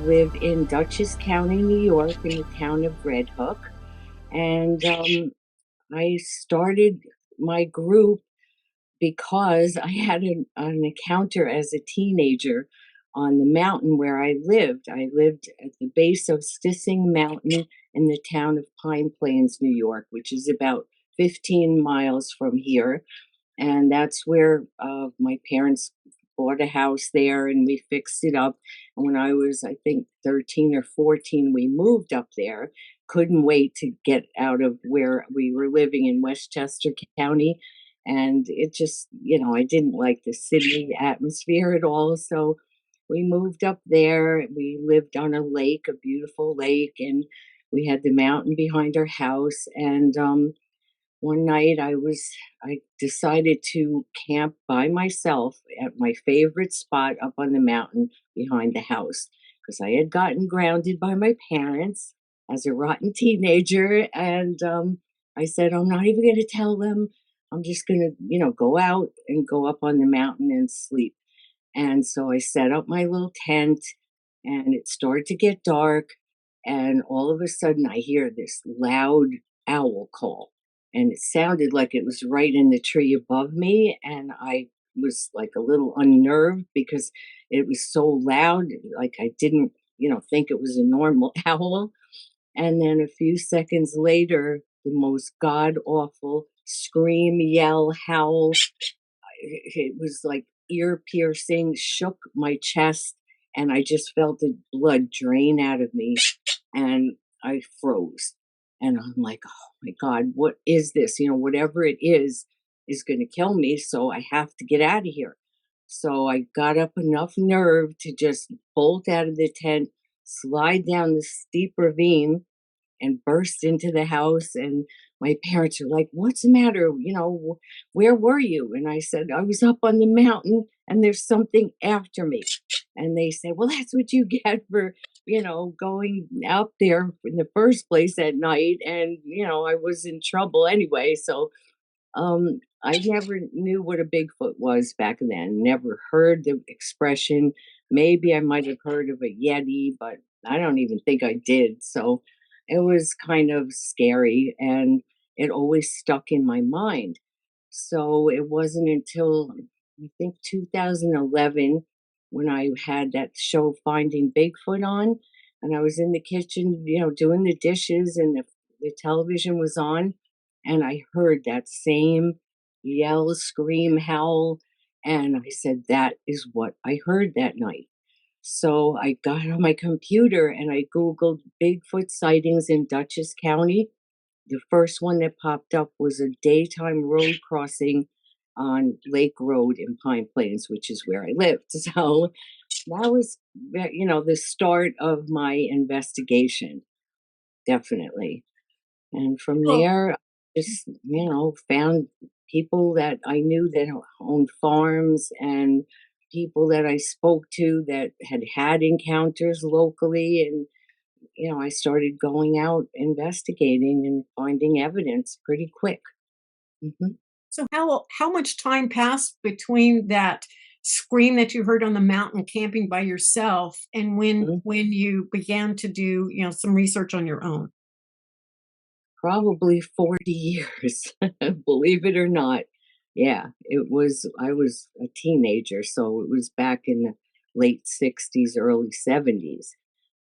live in Dutchess County, New York, in the town of Red Hook. And I started my group because I had an encounter as a teenager on the mountain where I lived. I lived at the base of Stissing Mountain in the town of Pine Plains, New York, which is about 15 miles from here. And that's where my parents bought a house there and we fixed it up. And when I was, I think, 13 or 14, we moved up there. Couldn't wait to get out of where we were living in Westchester County. And it just, I didn't like the city atmosphere at all. So we moved up there. We lived on a lake, a beautiful lake, and we had the mountain behind our house. And one night I decided to camp by myself at my favorite spot up on the mountain behind the house because I had gotten grounded by my parents as a rotten teenager. And I said, I'm not even going to tell them. I'm just going to, go out and go up on the mountain and sleep. And so I set up my little tent and it started to get dark. And all of a sudden I hear this loud owl call. And it sounded like it was right in the tree above me. And I was like a little unnerved because it was so loud. Like I didn't, think it was a normal owl. And then a few seconds later, the most god awful scream, yell, howl. It was like ear piercing, shook my chest, and I just felt the blood drain out of me. And I froze. And I'm like, oh my God, what is this? Whatever it is going to kill me. So I have to get out of here. So I got up enough nerve to just bolt out of the tent, slide down the steep ravine, and burst into the house. And my parents are like, what's the matter? Where were you? And I said, I was up on the mountain and there's something after me. And they said, well, that's what you get for, going out there in the first place at night. And, I was in trouble anyway. So I never knew what a Bigfoot was back then, never heard the expression. Maybe I might have heard of a Yeti, but I don't even think I did. So it was kind of scary and it always stuck in my mind. So it wasn't until I think 2011 when I had that show Finding Bigfoot on and I was in the kitchen, doing the dishes and the television was on and I heard that same yell, scream, howl. And I said, that is what I heard that night. So I got on my computer and I Googled Bigfoot sightings in Dutchess County. The first one that popped up was a daytime road crossing on Lake Road in Pine Plains, which is where I lived. So that was, the start of my investigation, definitely. And from Well, there, I just, found people that I knew that owned farms and people that I spoke to that had encounters locally. And, I started going out investigating and finding evidence pretty quick. Hmm. so how much time passed between that scream that you heard on the mountain camping by yourself and when you began to do, some research on your own? Probably 40 years, believe it or not. Yeah, I was a teenager, so it was back in the late 60s, early 70s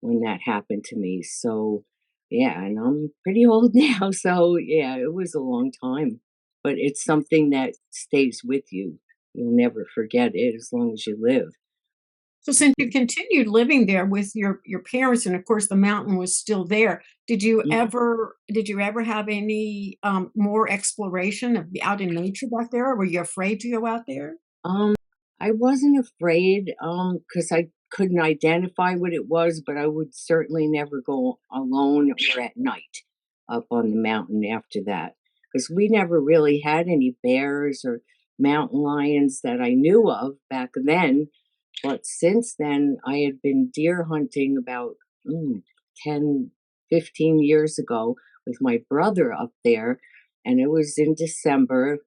when that happened to me. So, yeah, and I'm pretty old now. So, yeah, it was a long time, but it's something that stays with you. You'll never forget it as long as you live. So since you continued living there with your parents, and of course the mountain was still there, did you ever have any more exploration of out in nature back there? Or were you afraid to go out there? Um, I wasn't afraid, because I couldn't identify what it was, but I would certainly never go alone or at night up on the mountain after that, because we never really had any bears or mountain lions that I knew of back then. But since then, I had been deer hunting about 10, 15 years ago with my brother up there, and it was in December.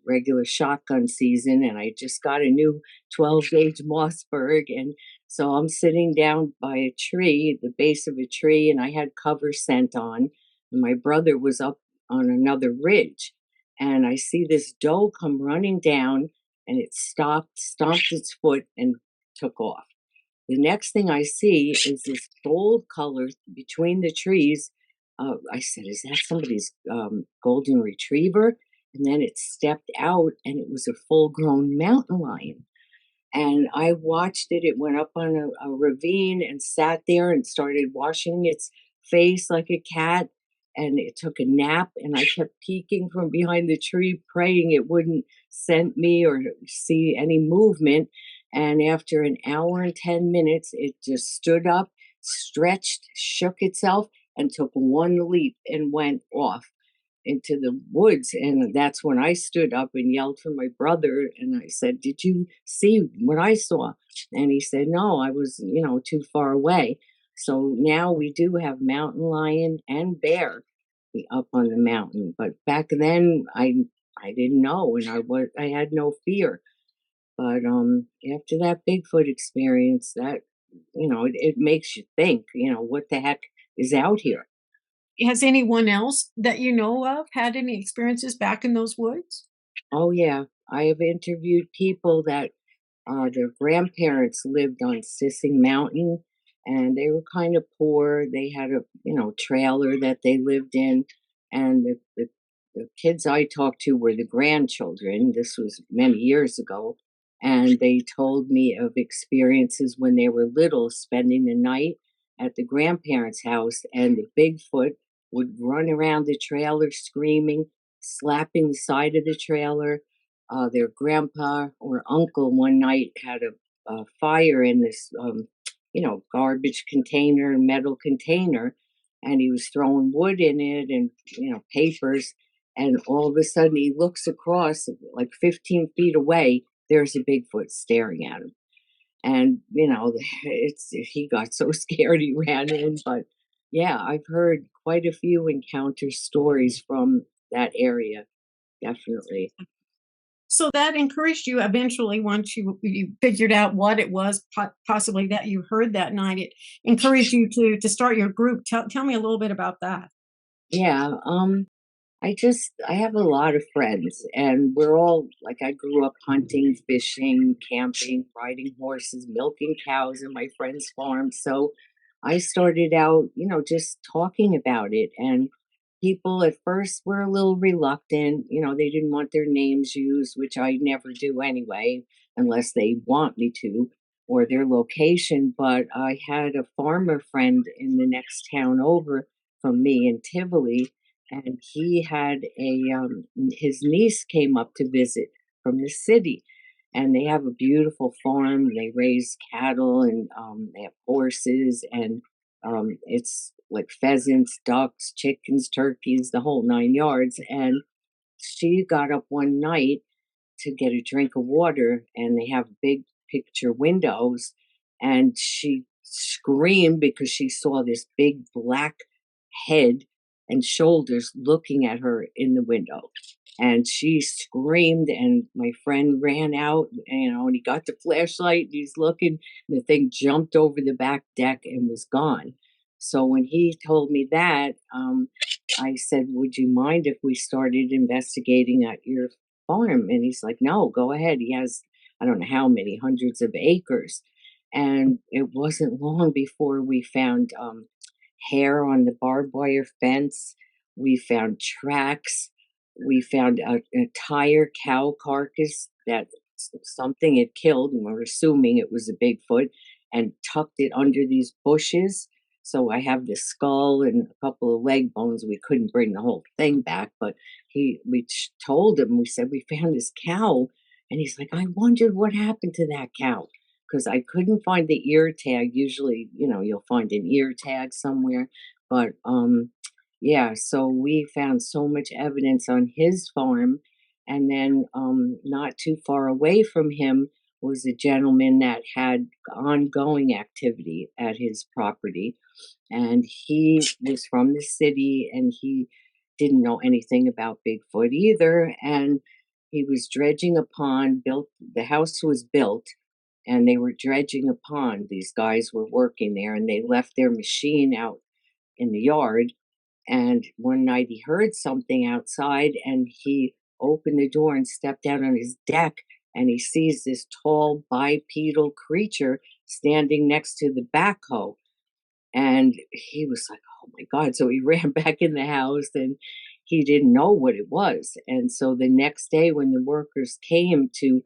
regular shotgun season, and I just got a new 12 gauge Mossberg, and so I'm sitting down by a tree, the base of a tree, and I had cover scent on, and my brother was up on another ridge, and I see this doe come running down, and it stopped, stomped its foot, and took off. The next thing I see is this gold color between the trees. I said, "Is that somebody's golden retriever?" And then it stepped out, and it was a full-grown mountain lion. And I watched it. It went up on a ravine and sat there and started washing its face like a cat. And it took a nap. And I kept peeking from behind the tree, praying it wouldn't scent me or see any movement. And after an hour and 10 minutes, it just stood up, stretched, shook itself, and took one leap and went off into the woods. And that's when I stood up and yelled for my brother. And I said, "Did you see what I saw?" And he said, "No, I was, too far away." So now we do have mountain lion and bear up on the mountain. But back then I didn't know, and I had no fear. But after that Bigfoot experience, that it makes you think, what the heck is out here? Has anyone else that you know of had any experiences back in those woods? Oh yeah, I have interviewed people that their grandparents lived on Sissing Mountain, and they were kind of poor. They had a trailer that they lived in, and the kids I talked to were the grandchildren. This was many years ago, and they told me of experiences when they were little, spending the night at the grandparents' house, and the Bigfoot would run around the trailer screaming, slapping the side of the trailer. Their grandpa or uncle one night had a fire in this, garbage container, metal container, and he was throwing wood in it and, papers. And all of a sudden, he looks across like 15 feet away. There's a Bigfoot staring at him. And, he got so scared he ran in. But yeah, I've heard quite a few encounter stories from that area, definitely. So that encouraged you eventually once you figured out what it was possibly that you heard that night. It encouraged you to start your group. Tell me a little bit about that. Yeah, I have a lot of friends, and we're all like, I grew up hunting, fishing, camping, riding horses, milking cows in my friends' farms. So I started out, just talking about it. And people at first were a little reluctant. They didn't want their names used, which I never do anyway, unless they want me to, or their location. But I had a farmer friend in the next town over from me in Tivoli, and he had his niece came up to visit from the city, and they have a beautiful farm. They raise cattle, and they have horses, and it's like pheasants, ducks, chickens, turkeys, the whole 9 yards. And she got up one night to get a drink of water, and they have big picture windows, and she screamed because she saw this big black head and shoulders looking at her in the window. And she screamed, and my friend ran out, and he got the flashlight, and he's looking, and the thing jumped over the back deck and was gone. So when he told me that, I said, "Would you mind if we started investigating at your farm?" And he's like, "No, go ahead." He has, I don't know how many hundreds of acres. And it wasn't long before we found hair on the barbed wire fence. We found tracks. We found a entire cow carcass that something had killed, and we're assuming it was a Bigfoot, and tucked it under these bushes. So I have the skull and a couple of leg bones. We couldn't bring the whole thing back, but told him, we said, "We found this cow." And he's like, "I wondered what happened to that cow." Because I couldn't find the ear tag. Usually, you'll find an ear tag somewhere. But yeah, so we found so much evidence on his farm. And then not too far away from him was a gentleman that had ongoing activity at his property. And he was from the city, and he didn't know anything about Bigfoot either. And He was dredging a pond, built the house was built, and they were dredging a pond. These guys were working there, and they left their machine out in the yard. And one night he heard something outside, and he opened the door and stepped out on his deck, and he sees this tall bipedal creature standing next to the backhoe. And he was like, "Oh my God." So he ran back in the house, and he didn't know what it was. And so the next day, when the workers came to,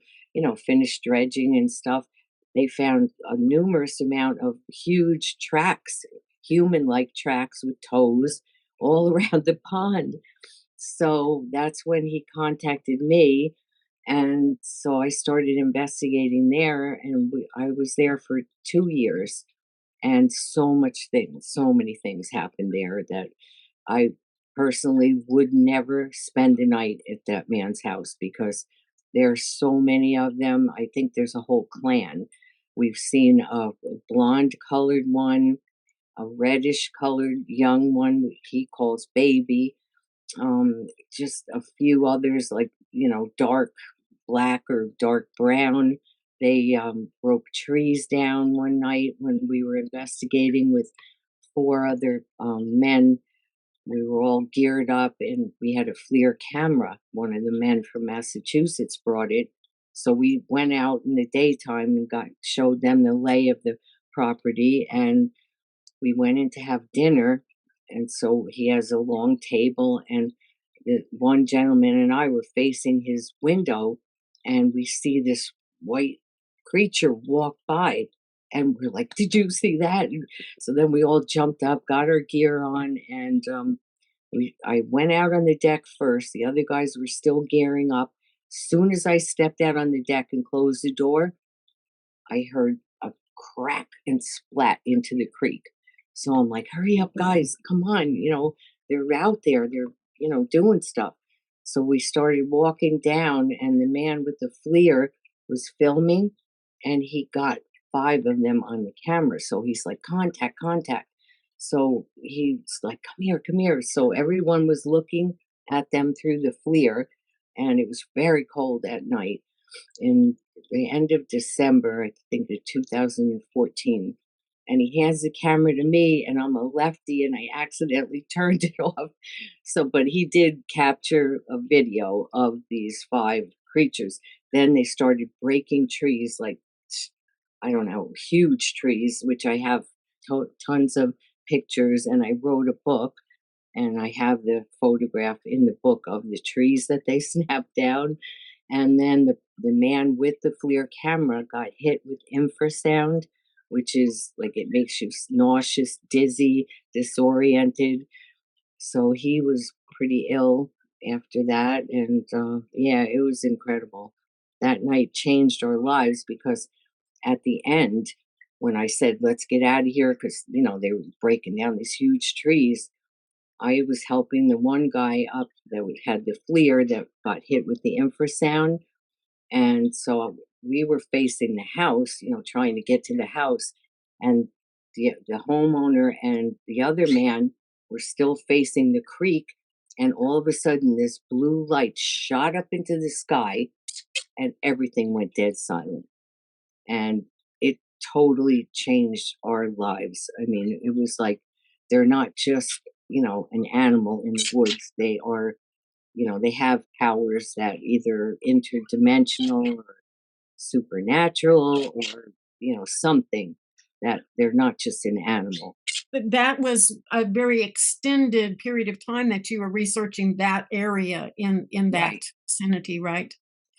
finish dredging and stuff, they found a numerous amount of huge tracks, human like tracks with toes all around the pond. So that's when he contacted me. And so I started investigating there, and I was there for 2 years, and so many things happened there that I personally would never spend a night at that man's house because there are so many of them. I think there's a whole clan. We've seen a blonde colored one, a reddish colored young one he calls baby, just a few others like, dark black or dark brown. They broke trees down one night when we were investigating with four other men. We were all geared up, and we had a FLIR camera. One of the men from Massachusetts brought it. So we went out in the daytime and showed them the lay of the property, and we went in to have dinner. And so he has a long table, and the one gentleman and I were facing his window, and we see this white creature walk by, and we're like, "Did you see that?" And so then we all jumped up, got our gear on, and I went out on the deck first. The other guys were still gearing up. Soon as I stepped out on the deck and closed the door, I heard a crack and splat into the creek. So I'm like, "Hurry up, guys, come on, they're out there, they're, doing stuff." So we started walking down, and the man with the FLIR was filming, and he got five of them on the camera. So he's like, "Contact, contact." So he's like, "Come here, come here." So everyone was looking at them through the FLIR, and it was very cold at night in the end of December, I think of 2014. And he hands the camera to me, and I'm a lefty, and I accidentally turned it off. So, but he did capture a video of these five creatures. Then they started breaking trees, like, I don't know, huge trees, which I have tons of pictures, and I wrote a book, and I have the photograph in the book of the trees that they snapped down. And then the man with the FLIR camera got hit with infrasound, which is like it makes you nauseous, dizzy, disoriented. So he was pretty ill after that. And yeah, it was incredible. That night changed our lives because at the end, when I said, "Let's get out of here," because, they were breaking down these huge trees, I was helping the one guy up that had the FLIR that got hit with the infrasound. And so we were facing the house, trying to get to the house. And the homeowner and the other man were still facing the creek. And all of a sudden, this blue light shot up into the sky, and everything went dead silent. And it totally changed our lives. I mean, it was like they're not just, an animal in the woods. They are, they have powers that either interdimensional or supernatural or, something, that they're not just an animal. But that was a very extended period of time that you were researching that area in that Right. vicinity, right?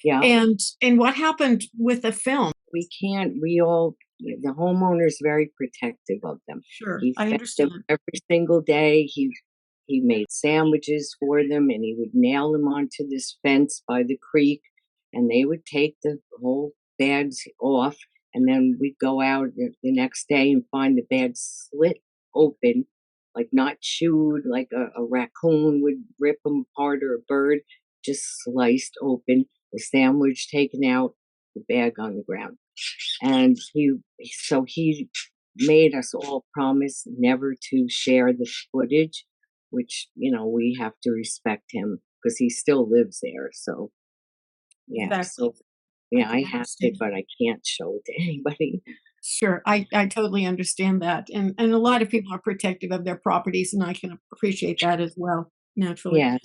Yeah. And what happened with the film? The homeowner's very protective of them. Sure, He I fed them understand. every single day. He made sandwiches for them, and he would nail them onto this fence by the creek, and they would take the whole bags off, and then we'd go out the next day and find the bags slit open, like not chewed, like a raccoon would rip them apart, or a bird, just sliced open, the sandwich taken out, the bag on the ground. And he made us all promise never to share the footage, which, we have to respect him because he still lives there. So Yeah. Exactly. So I yeah, can I have it, understand. but I can't show it to anybody. Sure, I totally understand that, and a lot of people are protective of their properties, and I can appreciate that as well, naturally. Yes.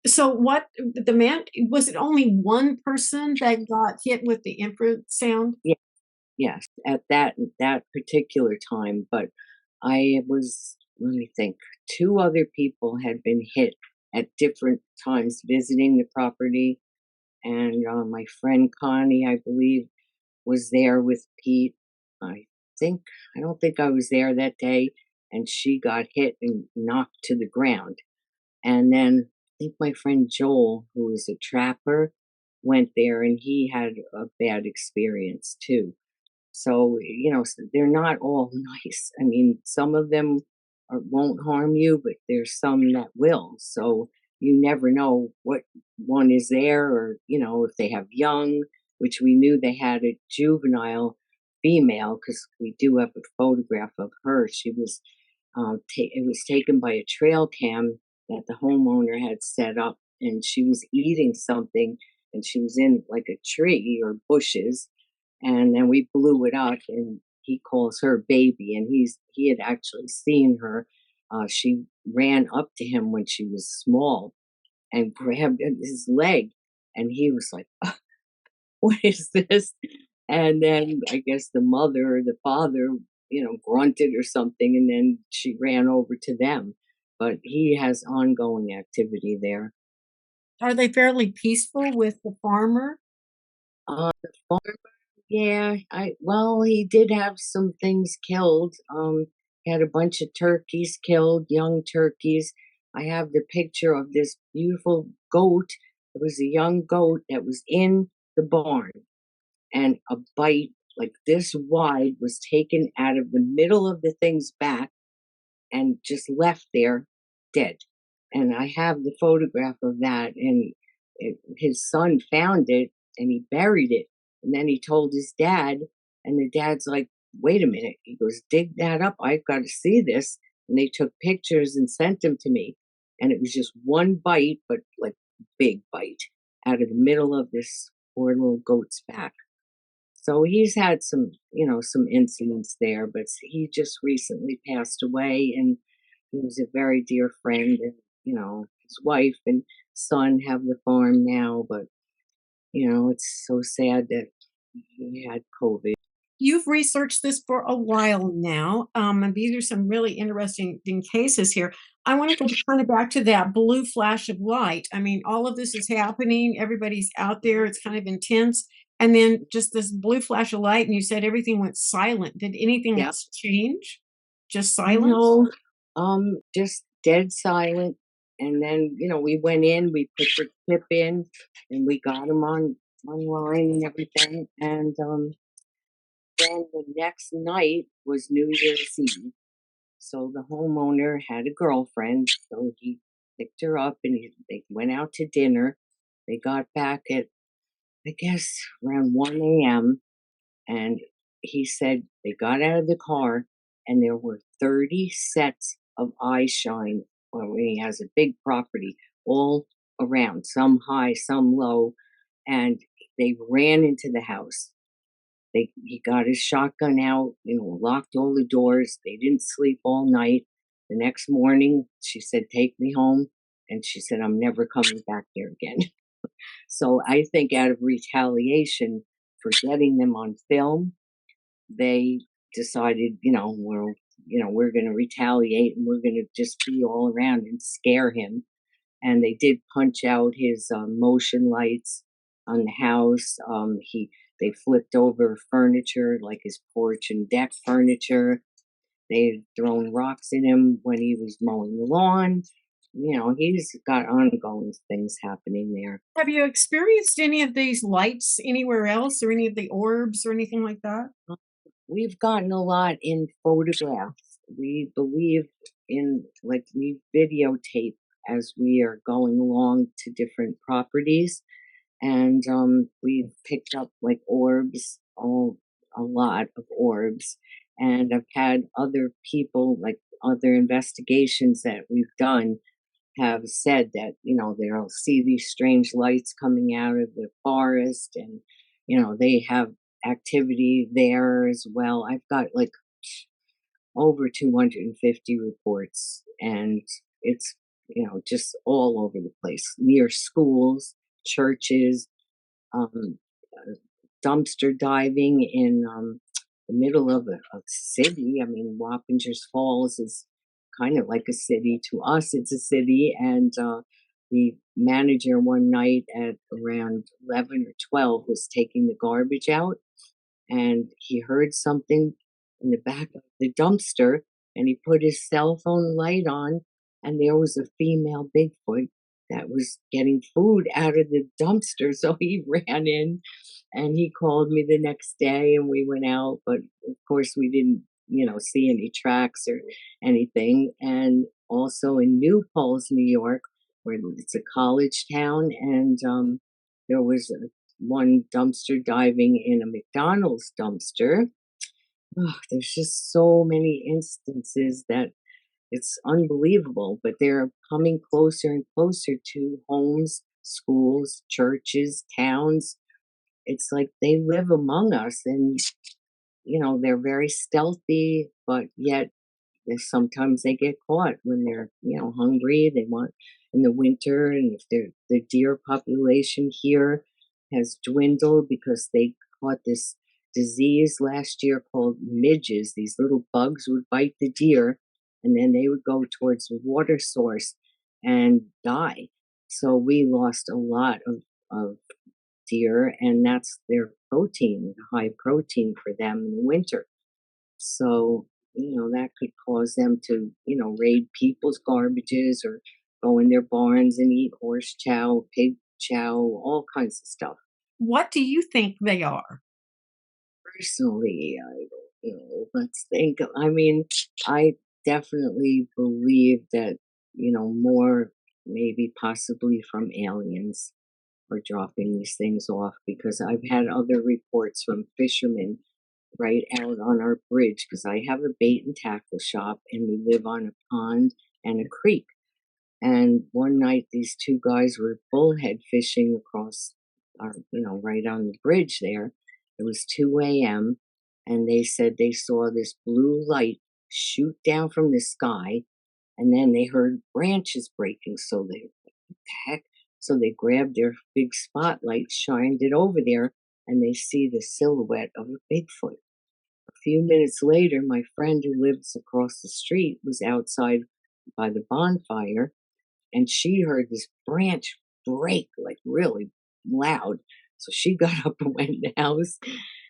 So what the man was it only one person that got hit with the infrasound? Yeah. Yes. At that particular time, but I was, let me think, two other people had been hit at different times visiting the property, and my friend Connie, I believe, was there with Pete. I think I don't think I was there that day, and she got hit and knocked to the ground. And then I think my friend Joel, who is a trapper, went there and he had a bad experience too. So, they're not all nice. I mean, some of them won't harm you, but there's some that will. So you never know what one is there, or, if they have young, which we knew they had a juvenile female because we do have a photograph of her. She was, it was taken by a trail cam that the homeowner had set up, and she was eating something, and she was in like a tree or bushes, and then we blew it up, and he calls her baby, and he had actually seen her. She ran up to him when she was small and grabbed at his leg, and he was like, what is this? And then I guess the mother or the father, grunted or something, and then she ran over to them. But he has ongoing activity there. Are they fairly peaceful with the farmer? The farmer, yeah, he did have some things killed. He had a bunch of turkeys killed, young turkeys. I have the picture of this beautiful goat. It was a young goat that was in the barn, and a bite like this wide was taken out of the middle of the thing's back and just left there dead. And I have the photograph of that. And his son found it and he buried it. And then he told his dad, and the dad's like, wait a minute. He goes, dig that up. I've got to see this. And they took pictures and sent them to me. And it was just one bite, but like big bite out of the middle of this poor little goat's back. So he's had some incidents there, but he just recently passed away, and he was a very dear friend, and his wife and son have the farm now, but it's so sad that he had COVID. You've researched this for a while now, and these are some really interesting cases here. I want to go kind of back to that blue flash of light. I mean, all of this is happening. Everybody's out there. It's kind of intense. And then just this blue flash of light, and you said everything went silent. Did anything Yeah. else change? Just silence? No, just dead silent. And then, we went in, we put the clip in, and we got him online and everything. And then the next night was New Year's Eve. So the homeowner had a girlfriend, so he picked her up and they went out to dinner. They got back at, I guess, around 1 a.m. And he said they got out of the car and there were 30 sets of eye shine. Well, he has a big property all around, some high, some low. And they ran into the house. He got his shotgun out, locked all the doors. They didn't sleep all night. The next morning, she said, "Take me home," and she said, "I'm never coming back there again." So I think out of retaliation for getting them on film, they decided, we're going to retaliate and we're going to just be all around and scare him. And they did punch out his motion lights on the house. They flipped over furniture like his porch and deck furniture. They had thrown rocks at him when he was mowing the lawn. He's got ongoing things happening there. Have you experienced any of these lights anywhere else or any of the orbs or anything like that? We've gotten a lot in photographs. We believe in, like, we videotape as we are going along to different properties, and we've picked up like orbs, a lot of orbs, and I've had other people, like other investigations that we've done. have said that, they'll see these strange lights coming out of the forest, and, they have activity there as well. I've got like over 250 reports, and it's, just all over the place, near schools, churches, um, uh, dumpster diving in the middle of a city. I mean, Wappingers Falls is kind of like a city to us. It's a city, and the manager one night at around 11 or 12 was taking the garbage out, and he heard something in the back of the dumpster, and he put his cell phone light on, and there was a female Bigfoot that was getting food out of the dumpster. So he ran in and he called me the next day, and we went out, but of course we didn't, see any tracks or anything. And also in New Paltz, New York, where it's a college town, and there was one dumpster diving in a McDonald's dumpster. Oh, there's just so many instances that it's unbelievable, but they're coming closer and closer to homes, schools, churches, towns. It's like they live among us, and they're very stealthy, but yet sometimes they get caught when they're, hungry. They want in the winter, and if the deer population here has dwindled because they caught this disease last year called midges. These little bugs would bite the deer, and then they would go towards the water source and die. So we lost a lot of deer, and that's their protein, high protein for them in the winter. So, that could cause them to, raid people's garbages or go in their barns and eat horse chow, pig chow, all kinds of stuff. What do you think they are? Personally, I don't know. Let's think. I mean, I definitely believe that, more maybe possibly from aliens are dropping these things off, because I've had other reports from fishermen right out on our bridge, because I have a bait and tackle shop and we live on a pond and a creek. And one night these two guys were bullhead fishing across our, right on the bridge there. It was 2 a.m. and they said they saw this blue light shoot down from the sky, and then they heard branches breaking. So they, what the heck? So they grabbed their big spotlight, shined it over there, and they see the silhouette of a Bigfoot. A few minutes later, my friend who lives across the street was outside by the bonfire, and she heard this branch break like really loud. So she got up and went in the house.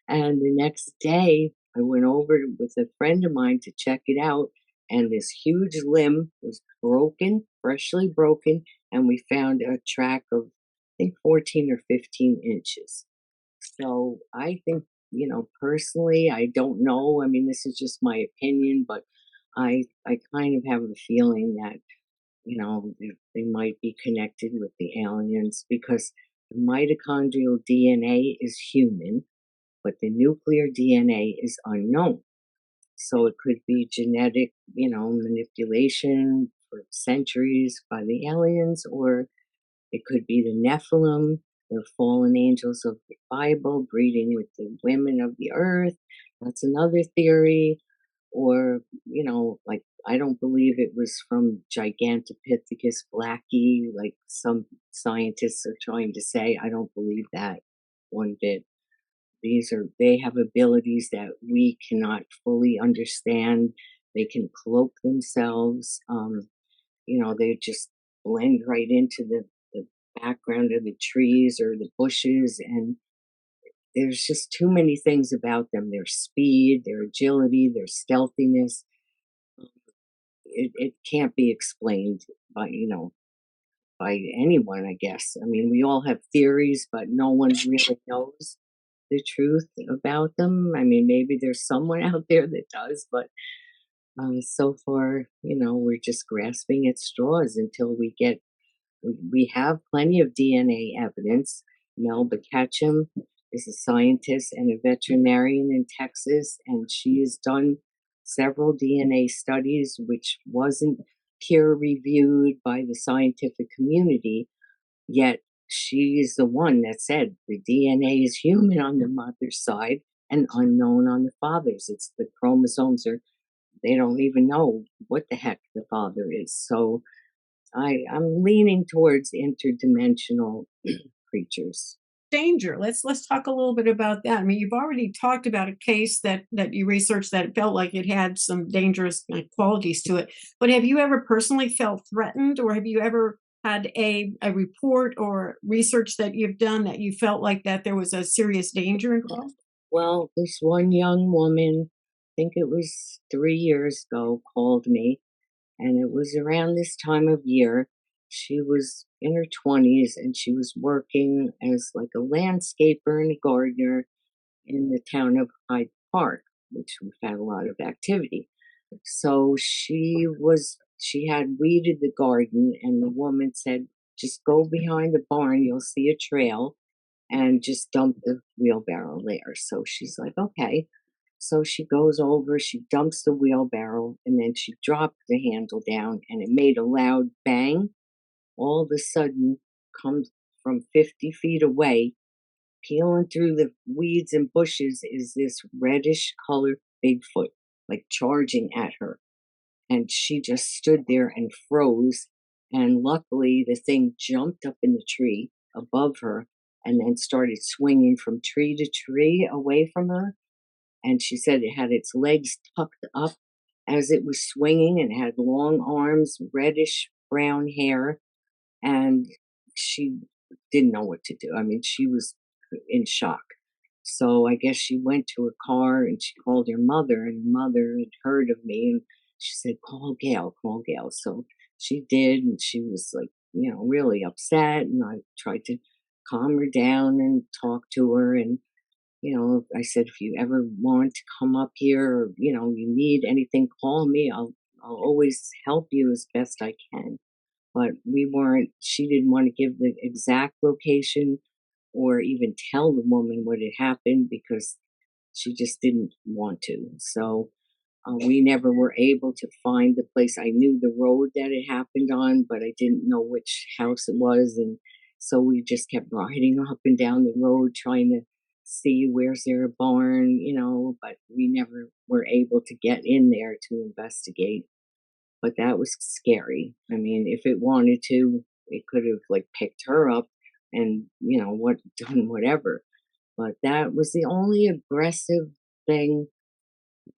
And the next day, I went over with a friend of mine to check it out. And this huge limb was broken, freshly broken. And we found a track of, I think, 14 or 15 inches. So I think, personally, I don't know. I mean, this is just my opinion, but I kind of have a feeling that, they might be connected with the aliens, because the mitochondrial DNA is human, but the nuclear DNA is unknown. So it could be genetic, manipulation for centuries by the aliens, or it could be the Nephilim, the fallen angels of the Bible breeding with the women of the earth. That's another theory. Or, like, I don't believe it was from Gigantopithecus blackie, like some scientists are trying to say. I don't believe that one bit. They have abilities that we cannot fully understand. They can cloak themselves. They just blend right into the background of the trees or the bushes, and there's just too many things about them. Their speed, their agility, their stealthiness. It can't be explained by, by anyone, I guess. I mean, we all have theories, but no one really knows the truth about them. I mean, maybe there's someone out there that does, but so far, we're just grasping at straws until we have plenty of DNA evidence. Melba Ketchum is a scientist and a veterinarian in Texas, and she has done several DNA studies, which wasn't peer reviewed by the scientific community, yet she's the one that said the DNA is human on the mother's side and unknown on the father's. It's the chromosomes are, they don't even know what the heck the father is. So I'm leaning towards interdimensional creatures. Danger. Let's talk a little bit about that. I mean, you've already talked about a case that you researched that felt like it had some dangerous qualities to it. But have you ever personally felt threatened, or have you ever had a report or research that you've done that you felt like that there was a serious danger involved? Well, this one young woman, I think it was 3 years ago, called me, and it was around this time of year. She was in her 20s and she was working as like a landscaper and a gardener in the town of Hyde Park, which we've had a lot of activity. So she had weeded the garden, and the woman said, just go behind the barn, you'll see a trail, and just dump the wheelbarrow there. So she's like, okay. So she goes over, she dumps the wheelbarrow, and then she dropped the handle down, and it made a loud bang. All of a sudden, comes from 50 feet away, peeling through the weeds and bushes, is this reddish colored Bigfoot, like charging at her. And she just stood there and froze. And luckily, the thing jumped up in the tree above her and then started swinging from tree to tree away from her. And she said it had its legs tucked up as it was swinging and had long arms, reddish brown hair, and she didn't know what to do. I mean, she was in shock. So I guess she went to her car and she called her mother, and her mother had heard of me, and she said, call Gayle, call Gayle. So she did, and she was like, really upset. And I tried to calm her down and talk to her. And, I said, if you ever want to come up here or, you need anything, call me. I'll always help you as best I can. But she didn't want to give the exact location or even tell the woman what had happened because she just didn't want to. So we never were able to find the place. I knew the road that it happened on, but I didn't know which house it was. And so we just kept riding up and down the road trying to see where's there a barn, but we never were able to get in there to investigate. But that was scary. I mean, if it wanted to, it could have like picked her up and, done whatever. But that was the only aggressive thing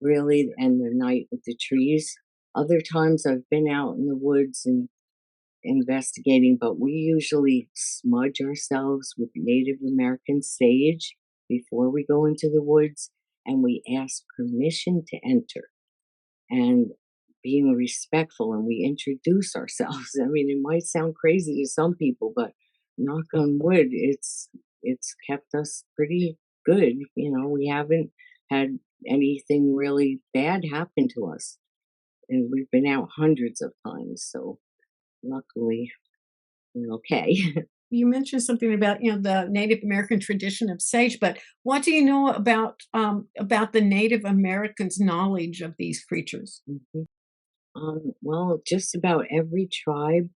really, and the night with the trees. Other times I've been out in the woods and investigating, but we usually smudge ourselves with Native American sage before we go into the woods, and we ask permission to enter. And being respectful, and we introduce ourselves. I mean, it might sound crazy to some people, but knock on wood, it's kept us pretty good. We haven't had anything really bad happen to us, and we've been out hundreds of times. So luckily, we're okay. You mentioned something about the Native American tradition of sage, but what do you know about the Native Americans' knowledge of these creatures? Mhm. Well, just about every tribe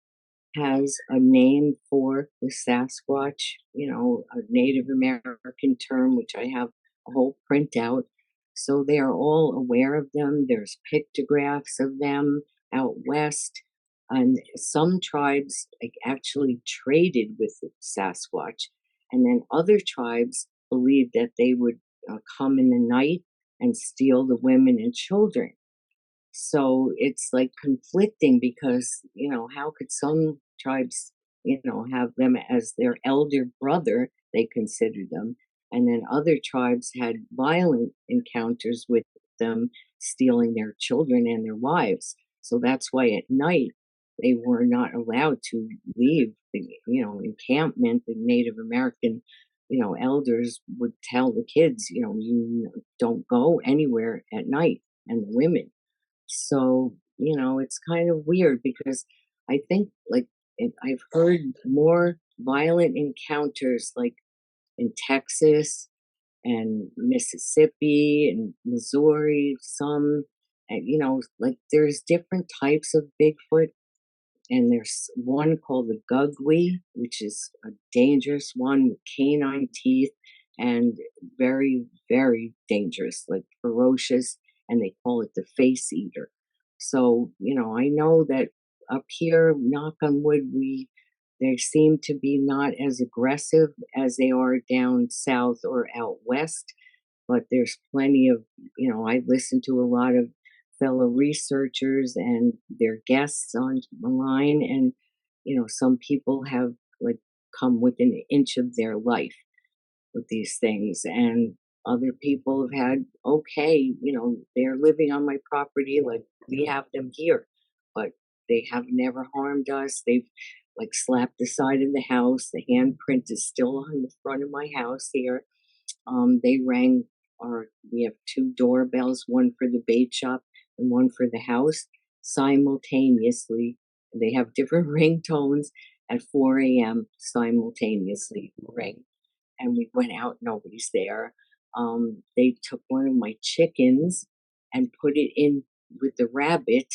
has a name for the Sasquatch, a Native American term, which I have a whole printout. So they are all aware of them. There's pictographs of them out west. And some tribes like actually traded with the Sasquatch. And then other tribes believed that they would come in the night and steal the women and children. So it's like conflicting because, how could some tribes, have them as their elder brother, they considered them. And then other tribes had violent encounters with them, stealing their children and their wives. So that's why at night they were not allowed to leave the, encampment. The Native American, elders would tell the kids, you don't go anywhere at night, and the women. So, it's kind of weird because I think like I've heard more violent encounters like in Texas and Mississippi and Missouri, some, And, like there's different types of Bigfoot, and there's one called the Gugly, which is a dangerous one with canine teeth and very, very dangerous, like ferocious, and they call it the face eater. So, I know that up here, knock on wood, they seem to be not as aggressive as they are down south or out west, but there's plenty of, I listen to a lot of fellow researchers and their guests on the line, and some people have like come within an inch of their life with these things, and other people have had, okay, they're living on my property, like we have them here, but they have never harmed us. They've like slapped the side of the house. The handprint is still on the front of my house here. They rang our We have two doorbells, one for the bait shop and one for the house simultaneously. They have different ringtones at 4 a.m. simultaneously ring. And we went out, nobody's there. They took one of my chickens and put it in with the rabbit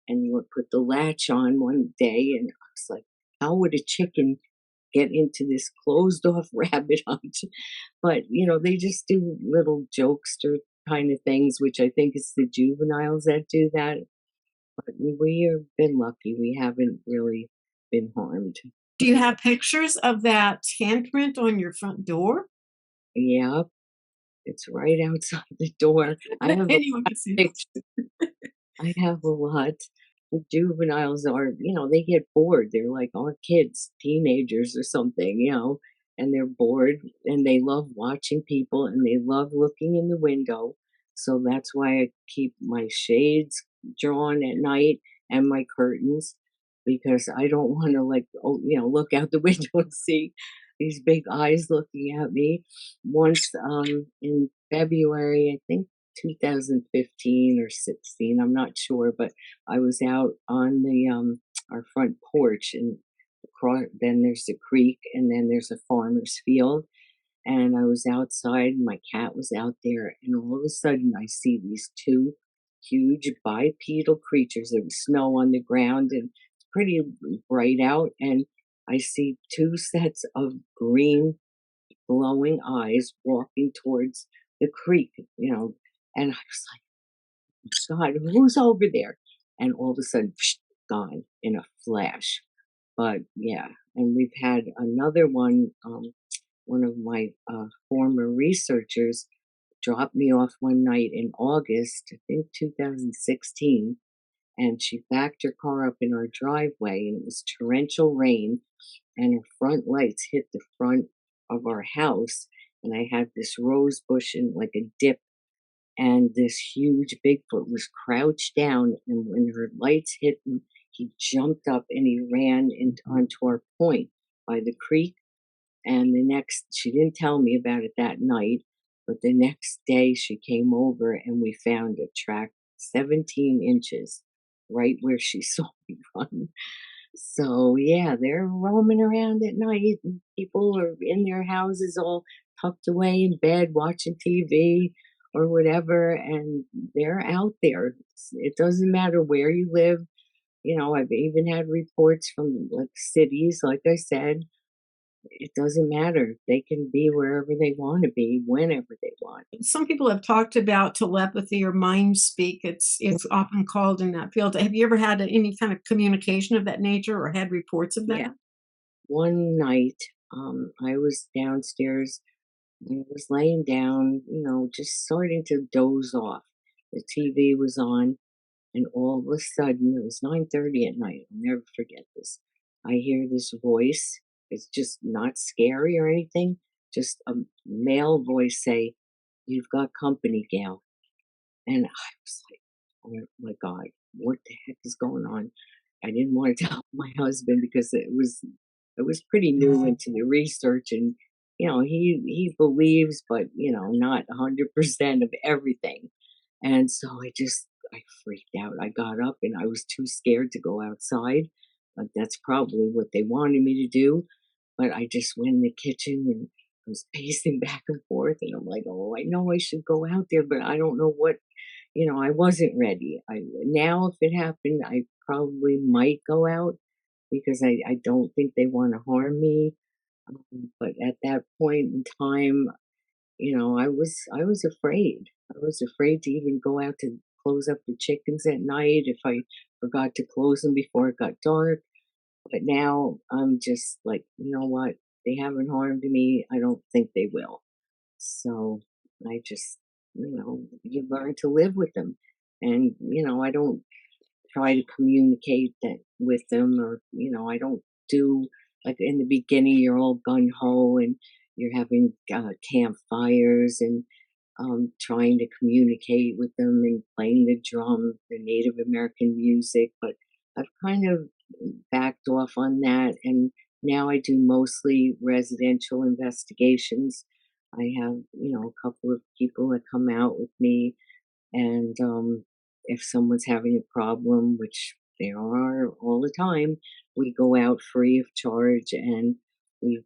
and put the latch on one day. And I was like, how would a chicken get into this closed off rabbit hutch? But, they just do little jokester kind of things, which I think it's the juveniles that do that. But we have been lucky. We haven't really been harmed. Do you have pictures of that handprint on your front door? Yeah, it's right outside the door. I have a Anyone can see this. picture. I have a lot. The juveniles are, they get bored. They're like our kids, teenagers or something, and they're bored and they love watching people and they love looking in the window. So that's why I keep my shades drawn at night and my curtains, because I don't want to like, look out the window and see these big eyes looking at me. Once in February, I think 2015 or 16, I'm not sure, but I was out on the our front porch, and then there's the creek, and then there's a farmer's field, and I was outside, and my cat was out there, and all of a sudden I see these two huge bipedal creatures. There was snow on the ground, and it's pretty bright out, and I see two sets of green glowing eyes walking towards the creek, and I was like, God, who's over there? And all of a sudden, gone in a flash. But yeah, and we've had another one. One of my former researchers dropped me off one night in August, I think 2016, and she backed her car up in our driveway, and it was torrential rain, and her front lights hit the front of our house, and I had this rose bush in like a dip, and this huge Bigfoot was crouched down, and when her lights hit him, he jumped up and he ran onto our point by the creek. And she didn't tell me about it that night, but the next day she came over and we found a track 17 inches right where she saw me run. So yeah, they're roaming around at night, and people are in their houses all tucked away in bed watching TV or whatever, and they're out there. It doesn't matter where you live. I've even had reports from like cities, like I said, it doesn't matter. They can be wherever they want to be, whenever they want. Some people have talked about telepathy or mind speak. It's often called in that field. Have you ever had any kind of communication of that nature or had reports of Yeah. that? One night, I was downstairs and I was laying down, just starting to doze off. The TV was on, and all of a sudden, it was 9:30 at night. I'll never forget this. I hear this voice. It's just not scary or anything, just a male voice say, "You've got company, Gail." And I was like, "Oh my God, what the heck is going on?" I didn't want to tell my husband because it was pretty new into the research, and he believes, but not 100% of everything. And so I freaked out. I got up and I was too scared to go outside. But that's probably what they wanted me to do. But I just went in the kitchen and I was pacing back and forth, and I'm like, oh, I know I should go out there, but I don't know what, I wasn't ready. Now if it happened, I probably might go out because I don't think they want to harm me. But at that point in time, I was afraid. I was afraid to even go out to close up the chickens at night if I forgot to close them before it got dark. But now I'm just like, you know what? They haven't harmed me. I don't think they will. So I just, you learn to live with them. And, I don't try to communicate that with them, or I don't do like in the beginning you're all gun ho and you're having campfires and trying to communicate with them and playing the drum, the Native American music. But I've kind of backed off on that, and now I do mostly residential investigations. I have a couple of people that come out with me, and if someone's having a problem, which there are all the time, we go out free of charge and we,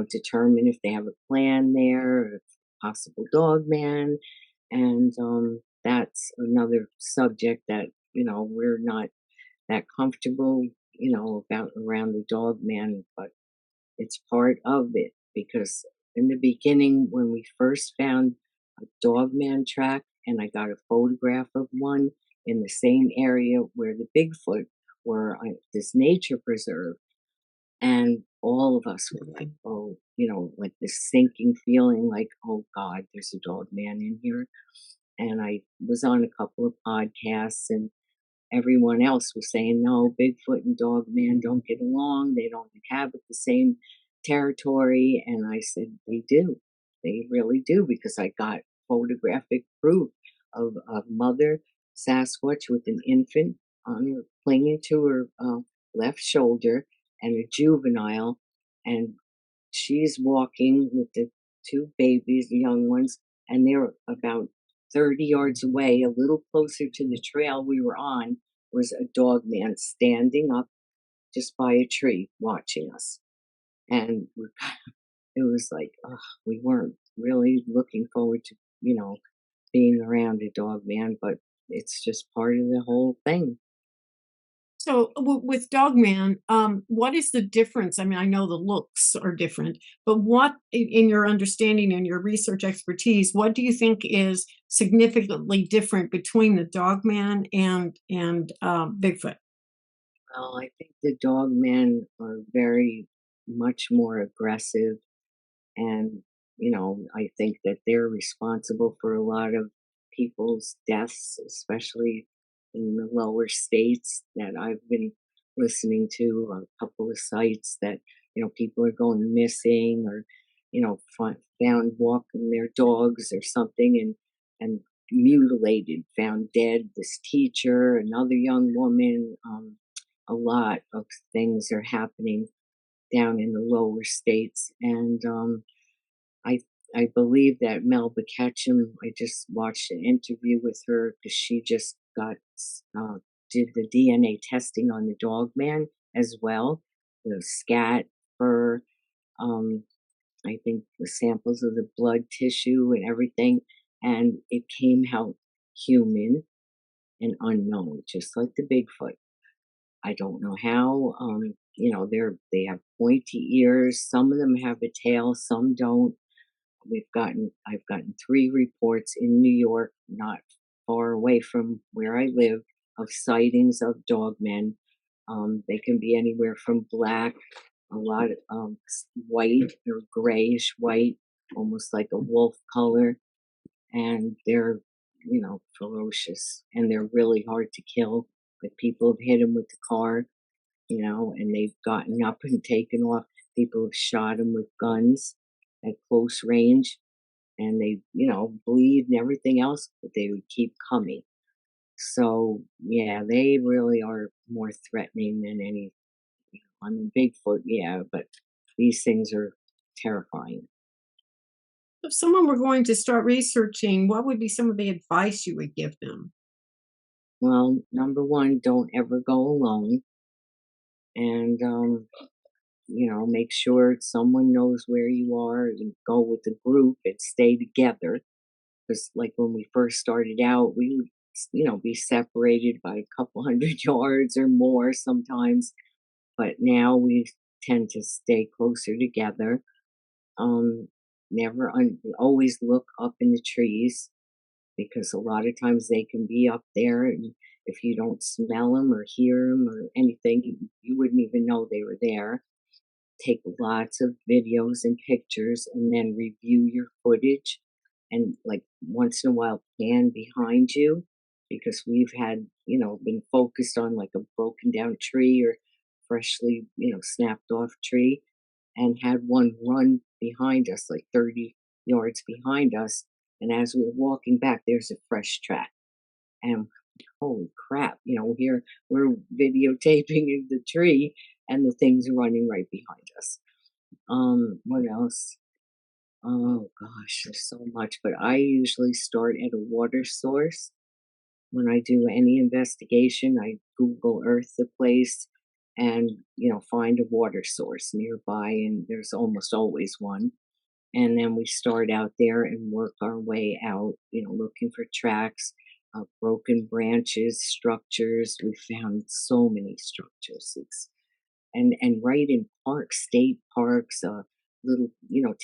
determine if they have a plan there, if possible dog man. And that's another subject that, we're not that comfortable, about around the dog man, but it's part of it because in the beginning, when we first found a dogman track, and I got a photograph of one in the same area where the Bigfoot were, this nature preserve, and all of us were like, oh, like this sinking feeling, like, oh God, there's a dog man in here. And I was on a couple of podcasts, and everyone else was saying, no, Bigfoot and Dogman don't get along. They don't inhabit the same territory. And I said, they do. They really do, because I got photographic proof of a mother Sasquatch with an infant on her, clinging to her left shoulder, and a juvenile. And she's walking with the two babies, the young ones, and they're about 30 yards away, a little closer to the trail we were on, was a dog man standing up just by a tree watching us. And it was like, ugh, we weren't really looking forward to, being around a dog man, but it's just part of the whole thing. So with Dogman, what is the difference? I mean, I know the looks are different, but what, in your understanding and your research expertise, what do you think is significantly different between the Dogman and Bigfoot? Well, I think the dog men are very much more aggressive. And, I think that they're responsible for a lot of people's deaths, especially in the lower states that I've been listening to, a couple of sites that, people are going missing, or, found walking their dogs or something, and mutilated, found dead. This teacher, another young woman, a lot of things are happening down in the lower states. And I I believe that Melba Ketchum, I just watched an interview with her because she just uh, did the DNA testing on the dog man as well, the scat, fur, um, I think the samples of the blood tissue and everything, and it came out human and unknown, just like the Bigfoot. I don't know how. They have pointy ears. Some of them have a tail, some don't. I've gotten 3 reports in New York, not far away from where I live, of sightings of dogmen. They can be anywhere from black, a lot of white or grayish white, almost like a wolf color, and they're ferocious, and they're really hard to kill. Like, people have hit them with the car, and they've gotten up and taken off. People have shot them with guns at close range, and they, bleed and everything else, but they would keep coming. So, yeah, they really are more threatening than any. I mean, Bigfoot, yeah, but these things are terrifying. If someone were going to start researching, what would be some of the advice you would give them? Well, number one, don't ever go alone, and make sure someone knows where you are, and go with the group and stay together. Because, like, when we first started out, we would be separated by a couple hundred yards or more sometimes. But now we tend to stay closer together. Um, we always look up in the trees because a lot of times they can be up there, and if you don't smell them or hear them or anything, you wouldn't even know they were there. Take lots of videos and pictures and then review your footage, and like once in a while pan behind you because we've had, been focused on like a broken down tree or freshly, snapped off tree, and had one run behind us like 30 yards behind us, and as we were walking back there's a fresh track, and holy crap, here we're videotaping the tree and the thing's running right behind us. What else? Oh gosh, there's so much, but I usually start at a water source. When I do any investigation, I Google Earth the place and, find a water source nearby, and there's almost always one. And then we start out there and work our way out, looking for tracks, broken branches, structures. We found so many structures. And right in parks, state parks, little,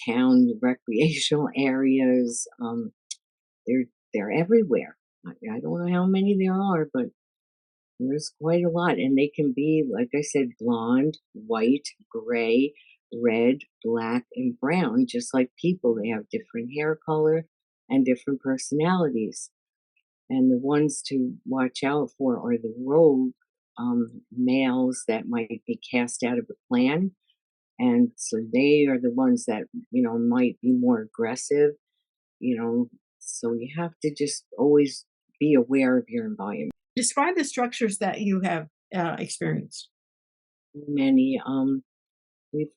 town recreational areas. They're they're everywhere. I don't know how many there are, but there's quite a lot, and they can be, like I said, blonde, white, gray, red, black, and brown, just like people. They have different hair color and different personalities. And the ones to watch out for are the rogue males that might be cast out of a clan. And so they are the ones that, might be more aggressive, you know. So you have to just always be aware of your environment. Describe the structures that you have experienced. Many, we've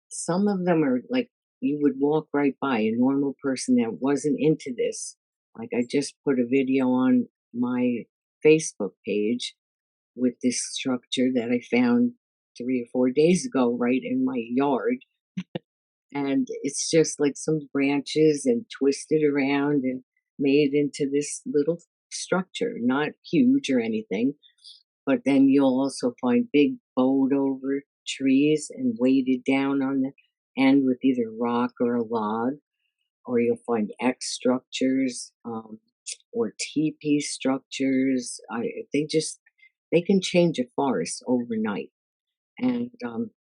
some of them are like you would walk right by a normal person that wasn't into this. Like I just put a video on my Facebook page with this structure that I found 3 or 4 days ago right in my yard. And it's just like some branches and twisted around and made into this little structure, not huge or anything. But then you'll also find big bowed over trees and weighted down on the end with either rock or a log, or you'll find X structures, or teepee structures. They can change a forest overnight. And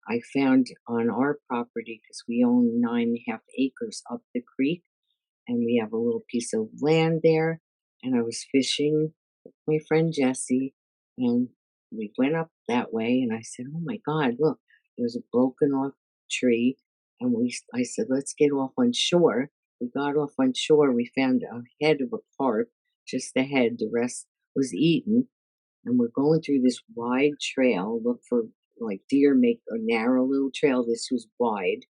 I found on our property, because we own 9.5 acres up the creek, and we have a little piece of land there. And I was fishing with my friend Jesse, and we went up that way. And I said, "Oh my God, look, there's a broken off tree." And I said, "Let's get off on shore." We got off on shore. We found a head of a carp, just the head. The rest was eaten, and we're going through this wide trail. Look for like deer make a narrow little trail. This was wide,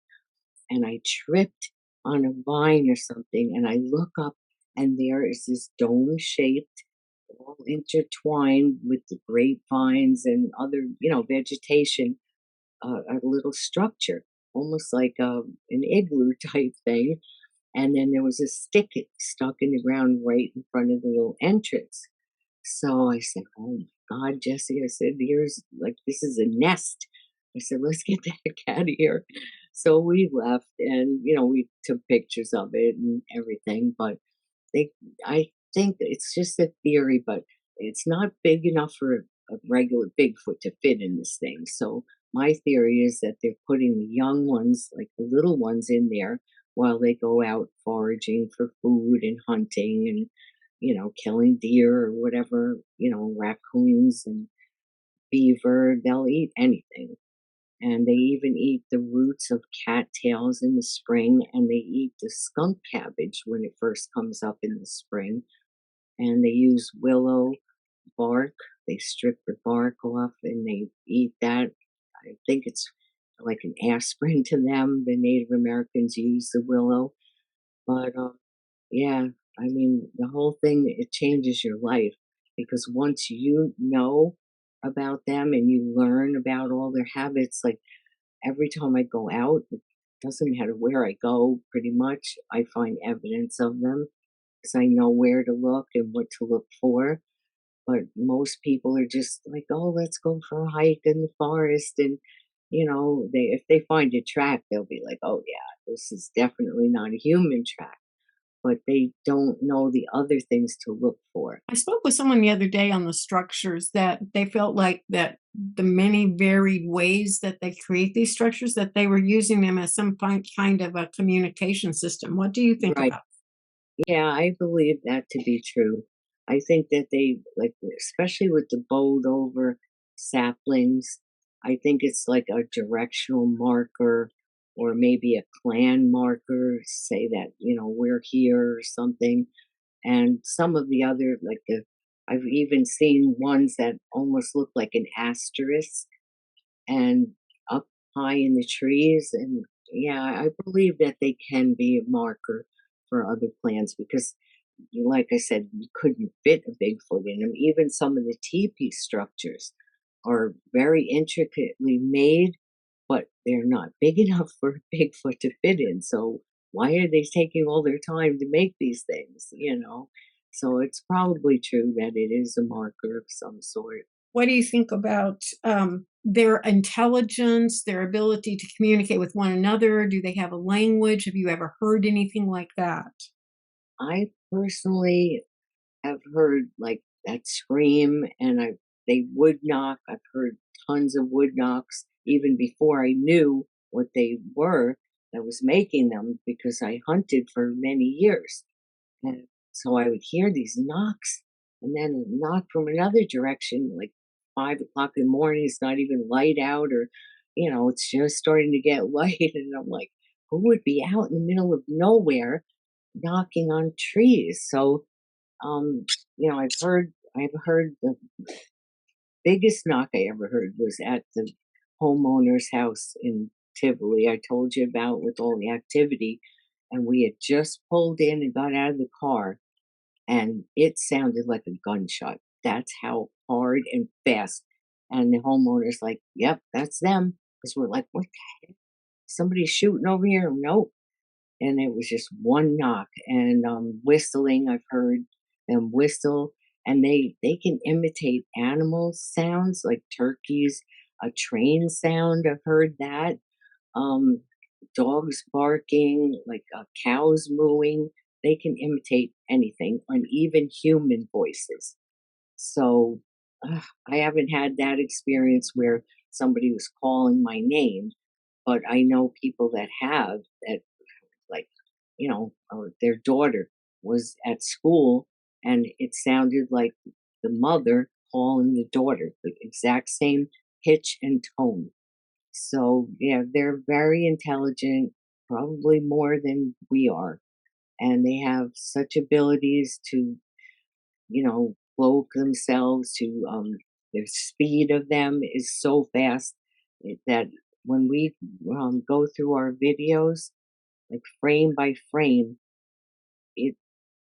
and I tripped on a vine or something, and I look up, and there is this dome shaped, all intertwined with the grapevines and other, vegetation, a little structure, almost like an igloo type thing. And then there was a stick stuck in the ground right in front of the little entrance. So I said, "Oh my God, Jesse," I said, "here's like, this is a nest." I said, "Let's get the heck out of here." So we left and, we took pictures of it and everything. But they, I think it's just a theory, but it's not big enough for a regular Bigfoot to fit in this thing. So my theory is that they're putting the young ones, like the little ones, in there while they go out foraging for food and hunting and, killing deer or whatever, raccoons and beaver. They'll eat anything. And they even eat the roots of cattails in the spring, and they eat the skunk cabbage when it first comes up in the spring. And they use willow bark. They strip the bark off and they eat that. I think it's like an aspirin to them. The Native Americans use the willow. But yeah, I mean, the whole thing, it changes your life because once you know about them and you learn about all their habits, like every time I go out, it doesn't matter where I go, pretty much, I find evidence of them. because I know where to look and what to look for. But most people are just like, "Oh, let's go for a hike in the forest," and, they if they find a track, they'll be like, "Oh, yeah, this is definitely not a human track," but they don't know the other things to look for. I spoke with someone the other day on the structures that they felt like that the many varied ways that they create these structures, that they were using them as some kind of a communication system. What do you think Right. about? Yeah, I believe that to be true. I think that they like, especially with the bowed over saplings, I think it's like a directional marker or maybe a clan marker, say that, we're here or something. And some of the other, like I've even seen ones that almost look like an asterisk and up high in the trees. And yeah, I believe that they can be a marker for other plants because, like I said, you couldn't fit a Bigfoot in them. Even some of the teepee structures are very intricately made, but they're not big enough for a Bigfoot to fit in. So why are they taking all their time to make these things? So it's probably true that it is a marker of some sort. What do you think about their intelligence, their ability to communicate with one another? Do they have a language? Have you ever heard anything like that? I personally have heard like that scream, and they would knock. I've heard tons of wood knocks even before I knew what they were that was making them because I hunted for many years. And so I would hear these knocks and then a knock from another direction, like 5 o'clock in the morning. It's not even light out, or, it's just starting to get light. And I'm like, who would be out in the middle of nowhere knocking on trees? So, I've heard the biggest knock I ever heard was at the homeowner's house in Tivoli, I told you about with all the activity. And we had just pulled in and got out of the car, and it sounded like a gunshot. That's how hard and fast. And the homeowner's like, "Yep, that's them." Because we're like, "What? Somebody's shooting over here?" Nope. And it was just one knock and whistling. I've heard them whistle, and they can imitate animal sounds like turkeys, a train sound. I've heard that. Um, Dogs barking, like cows mooing. They can imitate anything, and even human voices. So I haven't had that experience where somebody was calling my name, but I know people that have that, like, or their daughter was at school and it sounded like the mother calling the daughter, the exact same pitch and tone. So, yeah, they're very intelligent, probably more than we are. And they have such abilities to, cloak themselves to, the speed of them is so fast that when we go through our videos, like frame by frame, it,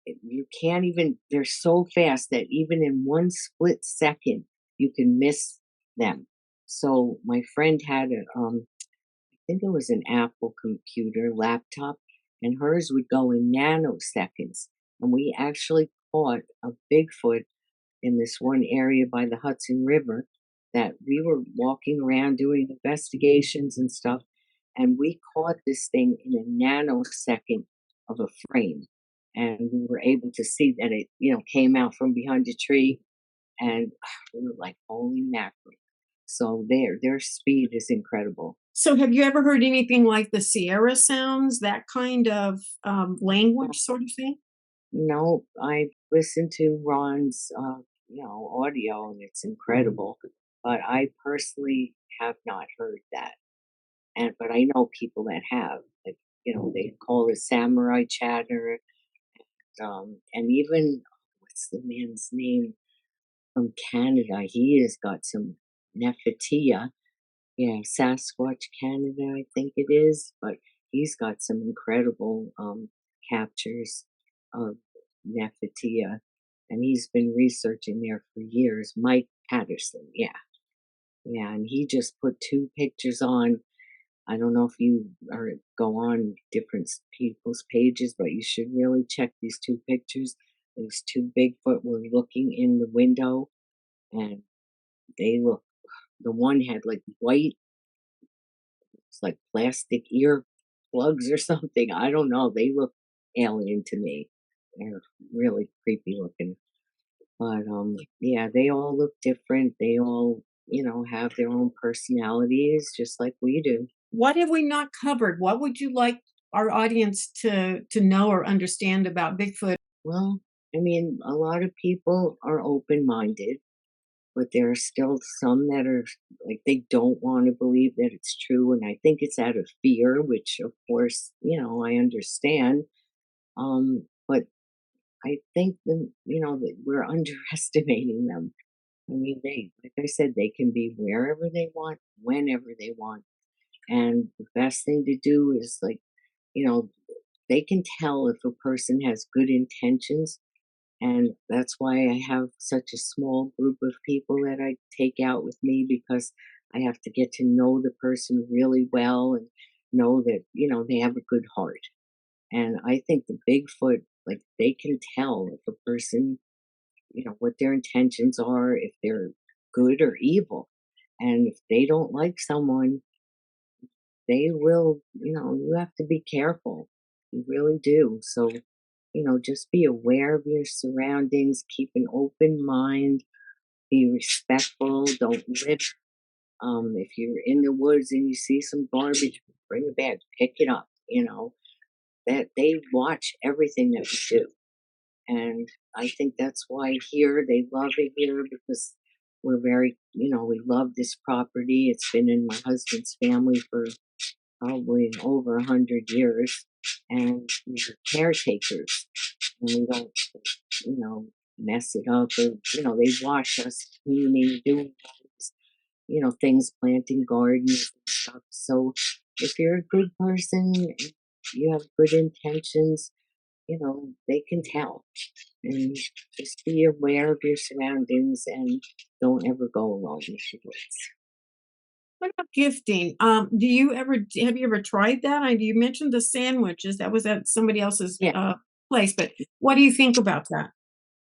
you can't even, they're so fast that even in one split second, you can miss them. So my friend had I think it was an Apple computer laptop, and hers would go in nanoseconds. And we actually caught a Bigfoot in this one area by the Hudson River that we were walking around doing investigations and stuff, and we caught this thing in a nanosecond of a frame. And we were able to see that it, came out from behind a tree, and we were like, holy mackerel. So their speed is incredible. So, have you ever heard anything like the Sierra sounds, that kind of language sort of thing? No, I've listened to Ron's, audio, and it's incredible. But I personally have not heard that. But I know people that have. Like, they call it samurai chatter. And even what's the man's name from Canada? He has got some Nefertia. Yeah, Sasquatch Canada, I think it is, but he's got some incredible captures of Nefertia, and he's been researching there for years. Mike Patterson, yeah, yeah, and he just put two pictures on. I don't know if you are go on different people's pages, but you should really check these two pictures. These two Bigfoot were looking in the window, and they look. The one had like white, it's like plastic ear plugs or something. I don't know. They look alien to me. They're really creepy looking. But yeah, they all look different. They all, have their own personalities just like we do. What have we not covered? What would you like our audience to know or understand about Bigfoot? Well, I mean, a lot of people are open-minded, but there are still some that are like they don't want to believe that it's true, and I think it's out of fear, which of course, I understand. But I think that we're underestimating them. I mean, like I said, they can be wherever they want, whenever they want. And the best thing to do is like, you know, they can tell if a person has good intentions. And that's why I have such a small group of people that I take out with me because I have to get to know the person really well and know that, they have a good heart. And I think the Bigfoot, like, they can tell if a person, what their intentions are, if they're good or evil. And if they don't like someone, they will, you have to be careful. You really do. So, just be aware of your surroundings, keep an open mind, be respectful, don't litter. If you're in the woods and you see some garbage, bring it back, pick it up, that they watch everything that we do. And I think that's why here they love it here because we're very, we love this property. It's been in my husband's family for probably over 100 years, and we're caretakers, and we don't, mess it up. Or they watch us cleaning, doing things, things, planting gardens and stuff. So if you're a good person, if you have good intentions, they can tell. And just be aware of your surroundings and don't ever go alone in the woods. What about gifting? Do you ever have you ever tried that? You mentioned the sandwiches. That was at somebody else's Yeah. place, but what do you think about that?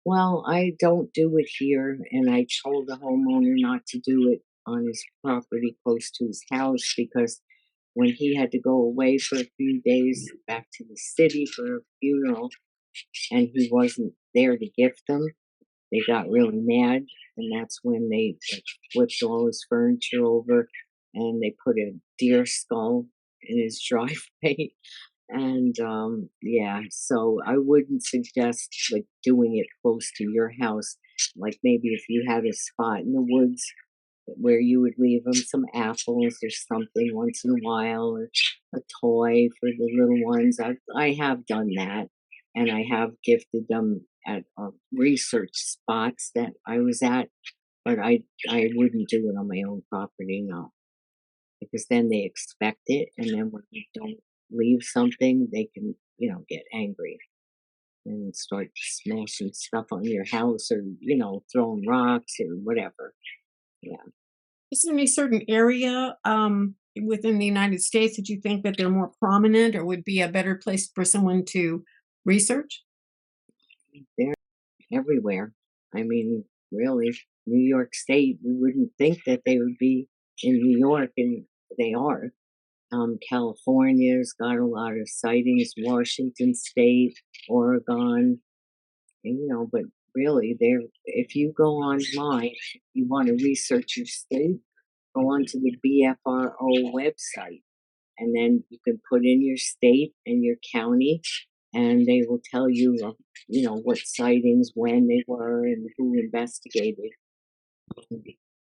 Well, I don't do it here, and I told the homeowner not to do it on his property close to his house because when he had to go away for a few days back to the city for a funeral and he wasn't there to gift them, they got really mad, and that's when they like, flipped all his furniture over and they put a deer skull in his driveway. And yeah, so I wouldn't suggest like doing it close to your house. Like maybe if you had a spot in the woods where you would leave them some apples or something once in a while, or a toy for the little ones. I have done that, and I have gifted them at research spots that I was at, but I wouldn't do it on my own property, no, because then they expect it, and then when you don't leave something, they can get angry and start smashing stuff on your house or throwing rocks or whatever. Yeah. Is there any certain area within the United States that you think that they're more prominent or would be a better place for someone to research? They're everywhere. I mean, really, New York State, we wouldn't think that they would be in New York, and they are. California's got a lot of sightings, Washington State, Oregon, and, but really, there. If you go online, you want to research your state, go onto the BFRO website, and then you can put in your state and your county, and they will tell you, what sightings, when they were, and who investigated.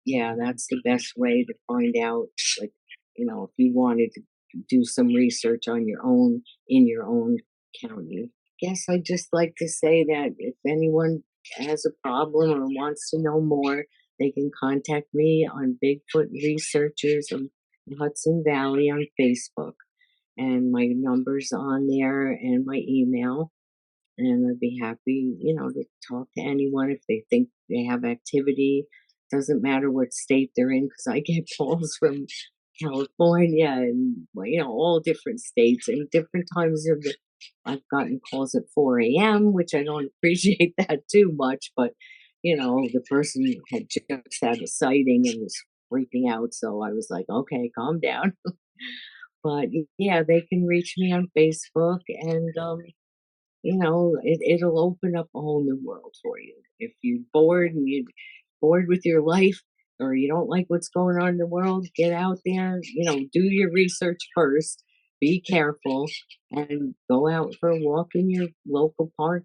Yeah, that's the best way to find out, like, if you wanted to do some research on your own in your own county. Guess I'd just like to say that if anyone has a problem or wants to know more, they can contact me on Bigfoot Researchers of Hudson Valley on Facebook. And my number's on there and my email. And I'd be happy, to talk to anyone if they think they have activity. Doesn't matter what state they're in because I get calls from California and, well, all different states and different times of the I've gotten calls at 4 a.m., which I don't appreciate that too much, but, the person had just had a sighting and was freaking out, so I was like, "Okay, calm down." But, yeah, they can reach me on Facebook and, it'll open up a whole new world for you. If you're bored and you're bored with your life or you don't like what's going on in the world, get out there, do your research first, be careful, and go out for a walk in your local park.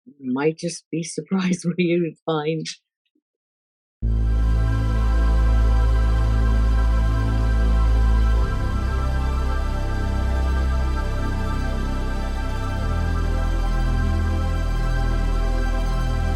You might just be surprised what you would find.